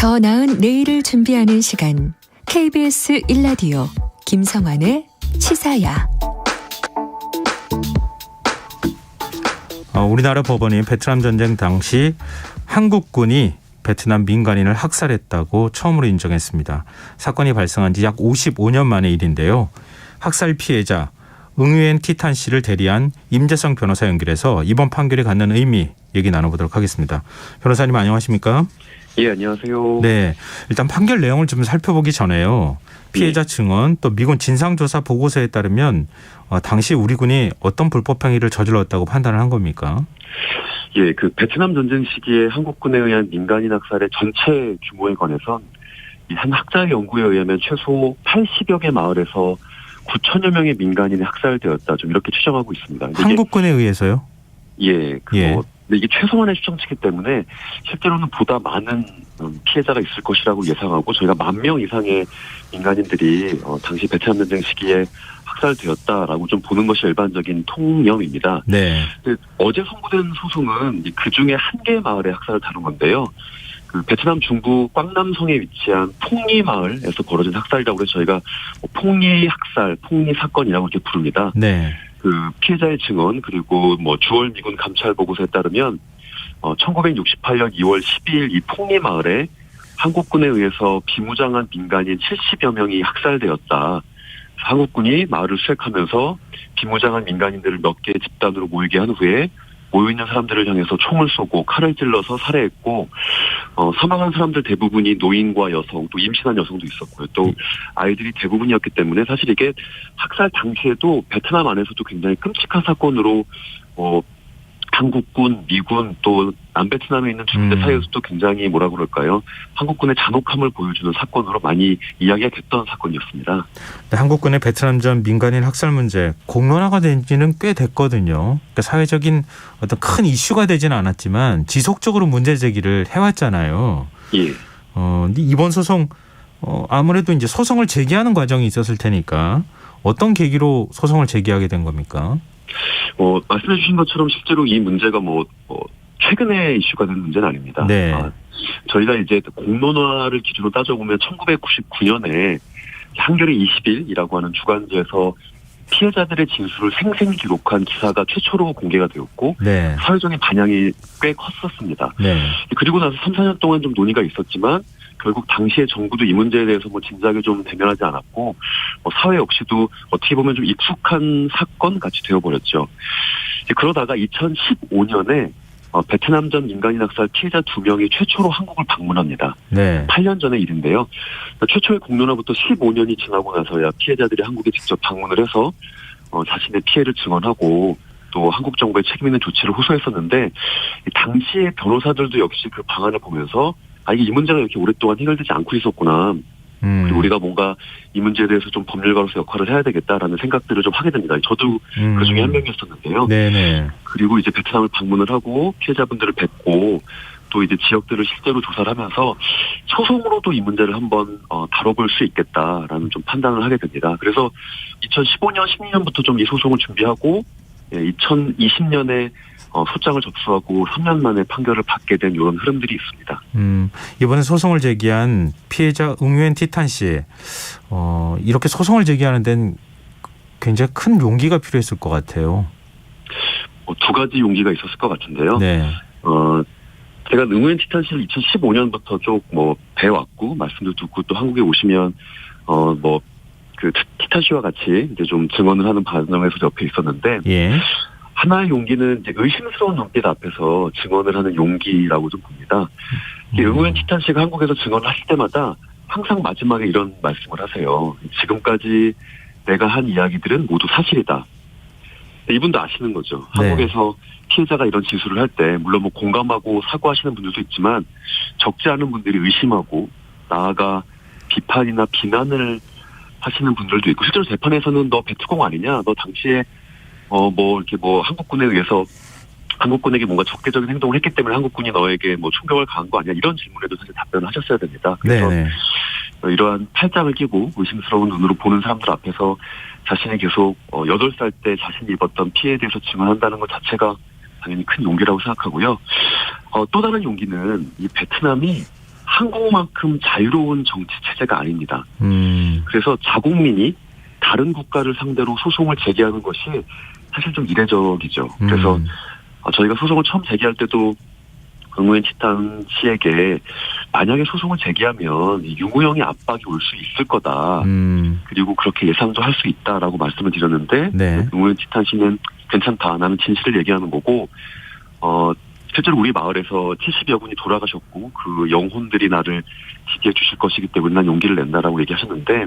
더 나은 내일을 준비하는 시간 KBS 1라디오 김성환의 시사야. 우리나라 법원이 베트남 전쟁 당시 한국군이 베트남 민간인을 학살했다고 처음으로 인정했습니다. 사건이 발생한 지 약 55년 만의 일인데요. 학살 피해자 응유엔 티탄 씨를 대리한 임재성 변호사 연결해서 이번 판결이 갖는 의미 얘기 나눠보도록 하겠습니다. 변호사님 안녕하십니까? 예, 안녕하세요. 네, 일단 판결 내용을 좀 살펴보기 전에요. 피해자 증언 또 미군 진상조사 보고서에 따르면 당시 우리 군이 어떤 불법 행위를 저질렀다고 판단을 한 겁니까? 예, 그 베트남 전쟁 시기에 한국군에 의한 민간인 학살의 전체 규모에 관해선 한 학자의 연구에 의하면 최소 80여 개 마을에서 9천여 명의 민간인이 학살되었다. 좀 이렇게 추정하고 있습니다. 한국군에 의해서요? 예, 근데 이게 최소한의 추정치기 때문에 실제로는 보다 많은 피해자가 있을 것이라고 예상하고 저희가 10,000명 이상의 민간인들이 당시 베트남 전쟁 시기에 학살되었다라고 좀 보는 것이 일반적인 통념입니다. 네. 어제 선고된 소송은 그 중에 한 개의 마을의 학살을 다룬 건데요. 그 베트남 중부 꽝남성에 위치한 폭리 마을에서 벌어진 학살이라고 해서 저희가 폭리 학살, 폭리 사건이라고 이렇게 부릅니다. 네. 그 피해자의 증언 그리고 주월 미군 감찰 보고서에 따르면 1968년 2월 12일 이 폭리 마을에 한국군에 의해서 비무장한 민간인 70여 명이 학살되었다. 한국군이 마을을 수색하면서 비무장한 민간인들을 몇 개의 집단으로 모이게 한 후에 모여있는 사람들을 향해서 총을 쏘고 칼을 찔러서 살해했고 사망한 사람들 대부분이 노인과 여성 또 임신한 여성도 있었고요. 또 아이들이 대부분이었기 때문에 사실 이게 학살 당시에도 베트남 안에서도 굉장히 끔찍한 사건으로 한국군, 미군 또 남베트남에 있는 주민들 사이에서도 굉장히 뭐라 그럴까요? 한국군의 잔혹함을 보여주는 사건으로 많이 이야기가 됐던 사건이었습니다. 네, 한국군의 베트남전 민간인 학살 문제 공론화가 된 지는 꽤 됐거든요. 그러니까 사회적인 어떤 큰 이슈가 되지는 않았지만 지속적으로 문제 제기를 해왔잖아요. 예. 근데 이번 소송 아무래도 이제 소송을 제기하는 과정이 있었을 테니까 어떤 계기로 소송을 제기하게 된 겁니까? 말씀해 주신 것처럼 실제로 이 문제가 최근에 이슈가 된 문제는 아닙니다. 네. 저희가 이제 공론화를 기준으로 따져보면 1999년에 한겨레 20일이라고 하는 주간지에서 피해자들의 진술을 생생히 기록한 기사가 최초로 공개가 되었고 네. 사회적인 반향이 꽤 컸었습니다. 네. 그리고 나서 3, 4년 동안 좀 논의가 있었지만 결국 당시에 정부도 이 문제에 대해서 진작에 좀 대면하지 않았고 사회 역시도 어떻게 보면 좀 익숙한 사건 같이 되어버렸죠. 그러다가 2015년에 베트남전 민간인 학살 피해자 2명이 최초로 한국을 방문합니다. 네. 8년 전의 일인데요. 최초의 공론화부터 15년이 지나고 나서야 피해자들이 한국에 직접 방문을 해서 자신의 피해를 증언하고 또 한국 정부의 책임 있는 조치를 호소했었는데 당시의 변호사들도 역시 그 방안을 보면서 이게 이 문제가 이렇게 오랫동안 해결되지 않고 있었구나. 그리고 우리가 뭔가 이 문제에 대해서 좀 법률가로서 역할을 해야 되겠다라는 생각들을 좀 하게 됩니다. 저도 그 중에 한 명이었었는데요. 네네. 그리고 이제 베트남을 방문을 하고 피해자분들을 뵙고 또 이제 지역들을 실제로 조사를 하면서 소송으로도 이 문제를 한번 다뤄볼 수 있겠다라는 좀 판단을 하게 됩니다. 그래서 2015년, 16년부터 좀 이 소송을 준비하고 2020년에 소장을 접수하고 3년 만에 판결을 받게 된 이런 흐름들이 있습니다. 이번에 소송을 제기한 피해자 응유엔 티탄 씨, 이렇게 소송을 제기하는 데는 굉장히 큰 용기가 필요했을 것 같아요. 두 가지 용기가 있었을 것 같은데요. 네. 제가 응유엔 티탄 씨를 2015년부터 쭉 뵈왔고 말씀도 듣고 또 한국에 오시면 그 티탄 씨와 같이 이제 좀 증언을 하는 과정에서 옆에 있었는데. 예. 하나의 용기는 이제 의심스러운 눈빛 앞에서 증언을 하는 용기라고 좀 봅니다. 응유엔 티탄 씨가 한국에서 증언을 하실 때마다 항상 마지막에 이런 말씀을 하세요. 지금까지 내가 한 이야기들은 모두 사실이다. 이분도 아시는 거죠. 네. 한국에서 피해자가 이런 진술을 할 때 물론 공감하고 사과하시는 분들도 있지만 적지 않은 분들이 의심하고 나아가 비판이나 비난을 하시는 분들도 있고 실제로 재판에서는 너 베트공 아니냐? 너 당시에 한국군에 의해서 한국군에게 뭔가 적대적인 행동을 했기 때문에 한국군이 너에게 총격을 가한 거 아니야? 이런 질문에도 사실 답변을 하셨어야 됩니다. 그래서 네네. 이러한 팔짱을 끼고 의심스러운 눈으로 보는 사람들 앞에서 자신이 계속 8살 때 자신이 입었던 피해에 대해서 증언한다는 것 자체가 당연히 큰 용기라고 생각하고요. 또 다른 용기는 이 베트남이 한국만큼 자유로운 정치 체제가 아닙니다. 그래서 자국민이 다른 국가를 상대로 소송을 제기하는 것이 사실 좀 이례적이죠. 그래서 저희가 소송을 처음 제기할 때도 응우엔 티탄 씨에게 만약에 소송을 제기하면 유무형의 압박이 올 수 있을 거다. 그리고 그렇게 예상도 할 수 있다라고 말씀을 드렸는데 네. 응우엔 티탄 씨는 괜찮다. 나는 진실을 얘기하는 거고 실제로 우리 마을에서 70여 분이 돌아가셨고 그 영혼들이 나를 지켜해 주실 것이기 때문에 난 용기를 낸다라고 얘기하셨는데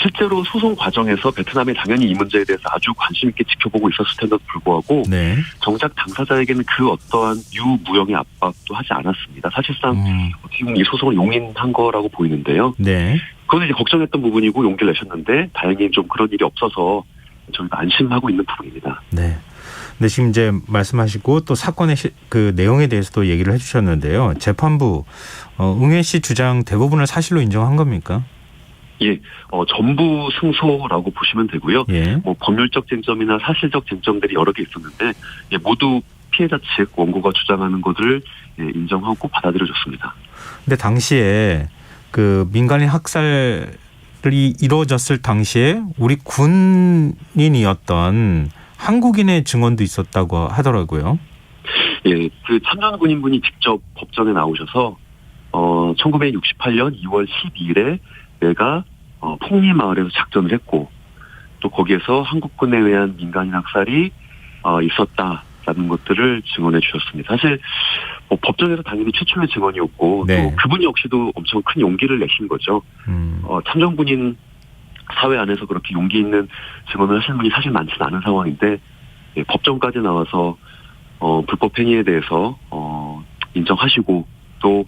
실제로 소송 과정에서 베트남이 당연히 이 문제에 대해서 아주 관심 있게 지켜보고 있었을 텐데도 불구하고 네. 정작 당사자에게는 그 어떠한 유무형의 압박도 하지 않았습니다. 사실상 어떻게 보면 이 소송을 용인한 거라고 보이는데요. 네. 그건 이제 걱정했던 부분이고 용기를 내셨는데 다행히 좀 그런 일이 없어서 저희가 안심하고 있는 부분입니다. 네. 근데 지금 이제 말씀하시고 또 사건의 그 내용에 대해서도 얘기를 해주셨는데요. 재판부 응애 씨 주장 대부분을 사실로 인정한 겁니까? 예, 전부 승소라고 보시면 되고요. 예. 뭐 법률적 쟁점이나 사실적 쟁점들이 여러 개 있었는데 모두 피해자 측 원고가 주장하는 것을 인정하고 받아들여졌습니다. 근데 당시에 그 민간인 학살이 이루어졌을 당시에 우리 군인이었던 한국인의 증언도 있었다고 하더라고요. 예, 그 참전 군인분이 직접 법정에 나오셔서 1968년 2월 12일에 내가 풍리마을에서 작전을 했고 또 거기에서 한국군에 의한 민간인 학살이 있었다라는 것들을 증언해 주셨습니다. 사실 법정에서 당연히 최초의 증언이었고 네. 또 그분 역시도 엄청 큰 용기를 내신 거죠. 참전 군인 사회 안에서 그렇게 용기 있는 증언을 하시는 분이 사실 많지는 않은 상황인데 법정까지 나와서 불법 행위에 대해서 인정하시고 또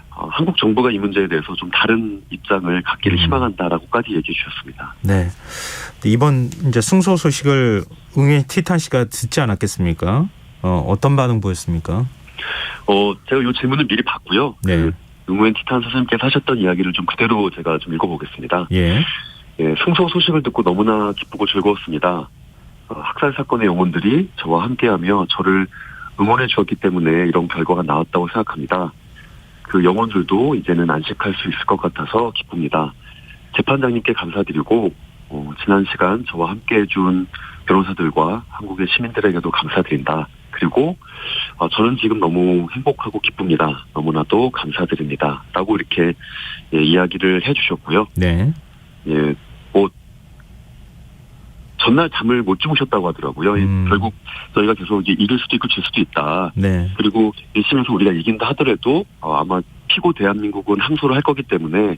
한국 정부가 이 문제에 대해서 좀 다른 입장을 갖기를 희망한다라고까지 얘기해 주셨습니다. 네. 이번 이제 승소 소식을 응애 티탄 씨가 듣지 않았겠습니까? 어떤 반응 보였습니까? 제가 이 질문을 미리 봤고요. 네. 응우엔 티탄 선생님께서 하셨던 이야기를 좀 그대로 제가 좀 읽어보겠습니다. 예. 예, 승소 소식을 듣고 너무나 기쁘고 즐거웠습니다. 학살 사건의 영혼들이 저와 함께하며 저를 응원해 주었기 때문에 이런 결과가 나왔다고 생각합니다. 그 영혼들도 이제는 안식할 수 있을 것 같아서 기쁩니다. 재판장님께 감사드리고 지난 시간 저와 함께해 준 변호사들과 한국의 시민들에게도 감사드린다. 그리고 저는 지금 너무 행복하고 기쁩니다. 너무나도 감사드립니다. 라고 이렇게 이야기를 해주셨고요. 네. 예, 전날 잠을 못 주무셨다고 하더라고요. 결국 저희가 계속 이제 이길 수도 있고 질 수도 있다. 네. 그리고 1심에서 우리가 이긴다 하더라도 아마 피고 대한민국은 항소를 할 거기 때문에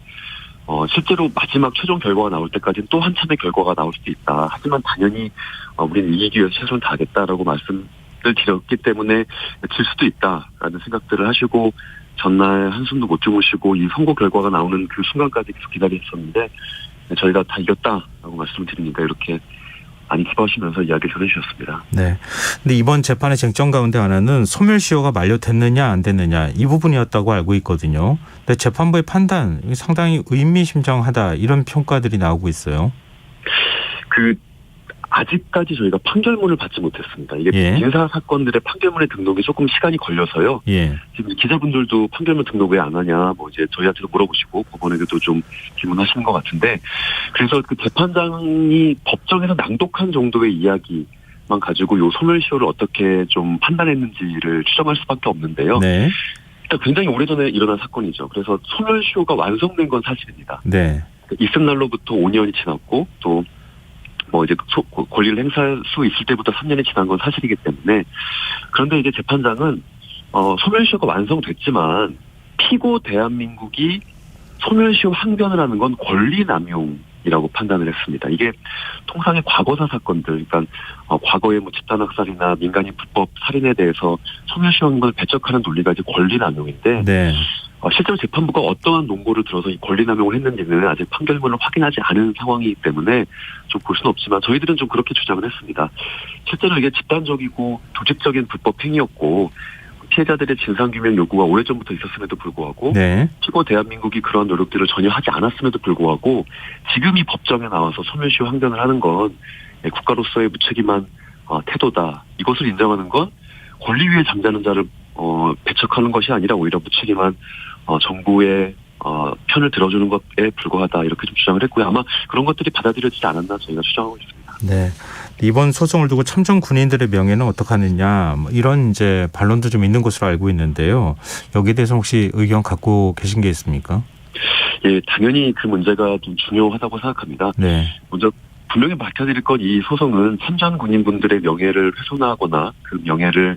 실제로 마지막 최종 결과가 나올 때까지는 또 한참의 결과가 나올 수도 있다. 하지만 당연히 우리는 이기기 위해서 최선을 다하겠다라고 말씀을 드렸기 때문에 질 수도 있다라는 생각들을 하시고 전날 한숨도 못 주무시고 이 선고 결과가 나오는 그 순간까지 계속 기다리셨는데 저희가 다 이겼다라고 말씀을 드리니까 이렇게 많이 기뻐하시면서 이야기를 전해주셨습니다. 네. 근데 이번 재판의 쟁점 가운데 하나는 소멸시효가 만료됐느냐 안 됐느냐 이 부분이었다고 알고 있거든요. 근데 재판부의 판단 상당히 의미심장하다 이런 평가들이 나오고 있어요. 아직까지 저희가 판결문을 받지 못했습니다. 이게 민사 사건들의 판결문의 등록이 조금 시간이 걸려서요. 예. 지금 기자분들도 판결문 등록 왜 안 하냐, 이제 저희한테도 물어보시고 법원에게도 좀 질문하시는 것 같은데, 그래서 그 재판장이 법정에서 낭독한 정도의 이야기만 가지고 요 소멸시효를 어떻게 좀 판단했는지를 추정할 수밖에 없는데요. 네. 일단 굉장히 오래전에 일어난 사건이죠. 그래서 소멸시효가 완성된 건 사실입니다. 네. 있음날로부터 5년이 지났고 또 이제 권리를 행사할 수 있을 때부터 3년이 지난 건 사실이기 때문에 그런데 이제 재판장은 소멸시효가 완성됐지만 피고 대한민국이 소멸시효 항변을 하는 건 권리남용이라고 판단을 했습니다. 이게 통상의 과거사 사건들, 그러니까 과거의 집단학살이나 민간인 불법 살인에 대해서 소멸시효 항변을 배척하는 논리가 이제 권리남용인데 네. 실제로 재판부가 어떠한 논거를 들어서 이 권리남용을 했는지는 아직 판결문을 확인하지 않은 상황이기 때문에 좀 볼 수는 없지만 저희들은 좀 그렇게 주장을 했습니다. 실제로 이게 집단적이고 조직적인 불법 행위였고 피해자들의 진상규명 요구가 오래전부터 있었음에도 불구하고 네. 피고 대한민국이 그런 노력들을 전혀 하지 않았음에도 불구하고 지금 이 법정에 나와서 소멸시효 항변을 하는 건 국가로서의 무책임한 태도다. 이것을 인정하는 건 권리 위에 잠자는 자를 배척하는 것이 아니라 오히려 무책임한 정부의 편을 들어주는 것에 불과하다 이렇게 좀 주장을 했고요. 아마 그런 것들이 받아들여지지 않았나 저희가 추정하고 있습니다. 네. 이번 소송을 두고 참전 군인들의 명예는 어떡하느냐 이런 이제 반론도 좀 있는 것으로 알고 있는데요. 여기에 대해서 혹시 의견 갖고 계신 게 있습니까? 예, 당연히 그 문제가 좀 중요하다고 생각합니다. 네. 먼저 분명히 밝혀드릴 건 이 소송은 참전 군인분들의 명예를 훼손하거나 그 명예를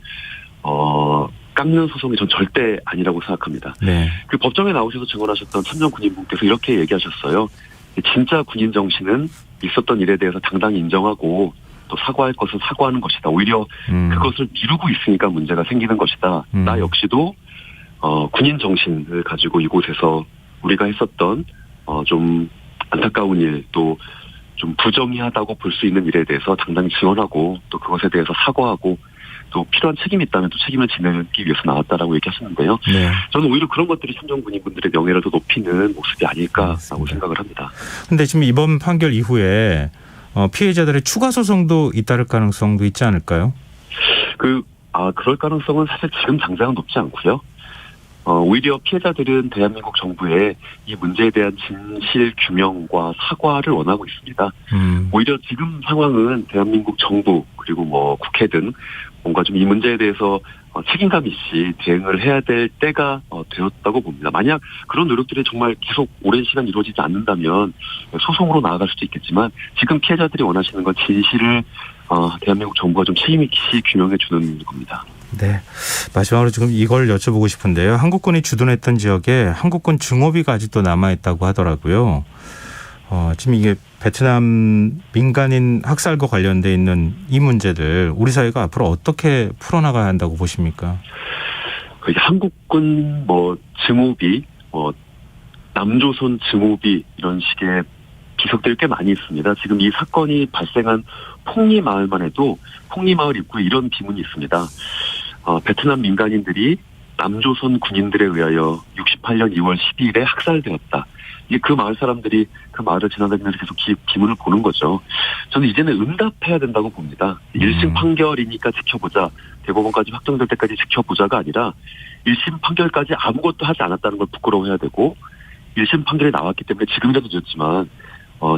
깎는 소송이 전 절대 아니라고 생각합니다. 네. 그 법정에 나오셔서 증언하셨던 참전 군인분께서 이렇게 얘기하셨어요. 진짜 군인 정신은 있었던 일에 대해서 당당히 인정하고 또 사과할 것은 사과하는 것이다. 오히려 그것을 미루고 있으니까 문제가 생기는 것이다. 나 역시도 군인 정신을 가지고 이곳에서 우리가 했었던 좀 안타까운 일 또 좀 부정의하다고 볼 수 있는 일에 대해서 당당히 증언하고 또 그것에 대해서 사과하고 또 필요한 책임이 있다면 또 책임을 지내기 위해서 나왔다라고 얘기하셨는데요. 네. 저는 오히려 그런 것들이 참전 군인분들의 명예를 더 높이는 모습이 아닐까라고 맞습니다. 생각을 합니다. 그런데 지금 이번 판결 이후에 피해자들의 추가 소송도 잇따를 가능성도 있지 않을까요? 그럴 가능성은 사실 지금 당장은 높지 않고요. 오히려 피해자들은 대한민국 정부에 이 문제에 대한 진실 규명과 사과를 원하고 있습니다. 오히려 지금 상황은 대한민국 정부 그리고 뭐 국회 등 뭔가 좀 이 문제에 대해서 책임감 있이 대응을 해야 될 때가 되었다고 봅니다. 만약 그런 노력들이 정말 계속 오랜 시간 이루어지지 않는다면 소송으로 나아갈 수도 있겠지만 지금 피해자들이 원하시는 건 진실을 대한민국 정부가 좀 책임 있이 규명해 주는 겁니다. 네. 마지막으로 지금 이걸 여쭤보고 싶은데요. 한국군이 주둔했던 지역에 한국군 증오비가 아직도 남아있다고 하더라고요. 지금 이게 베트남 민간인 학살과 관련돼 있는 이 문제들 우리 사회가 앞으로 어떻게 풀어나가야 한다고 보십니까? 한국군 증오비, 남조선 증오비 이런 식의 비석들이 꽤 많이 있습니다. 지금 이 사건이 발생한 폭리마을만 해도 폭리마을 입구에 이런 비문이 있습니다. 베트남 민간인들이 남조선 군인들에 의하여 68년 2월 12일에 학살되었다. 이게 그 마을 사람들이 그 마을을 지나다니면서 계속 비문을 보는 거죠. 저는 이제는 응답해야 된다고 봅니다. 1심 판결이니까 지켜보자. 대법원까지 확정될 때까지 지켜보자가 아니라 1심 판결까지 아무것도 하지 않았다는 걸 부끄러워해야 되고 1심 판결이 나왔기 때문에 지금이라도 늦었지만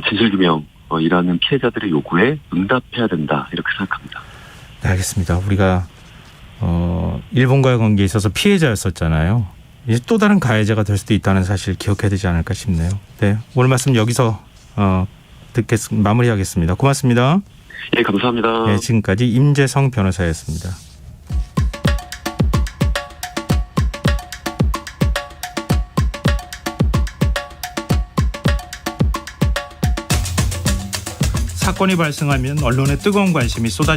진실규명이라는 피해자들의 요구에 응답해야 된다. 이렇게 생각합니다. 네, 알겠습니다. 우리가 일본과의 관계에 있어서 피해자였었잖아요. 이제 또 다른 가해자가 될 수도 있다는 사실 기억해야 되지 않을까 싶네요. 네, 오늘 말씀 여기서 마무리하겠습니다. 고맙습니다. 예, 감사합니다. 네, 지금까지 임재성 변호사였습니다. 사건이 발생하면 언론의 뜨거운 관심이 쏟아집니다.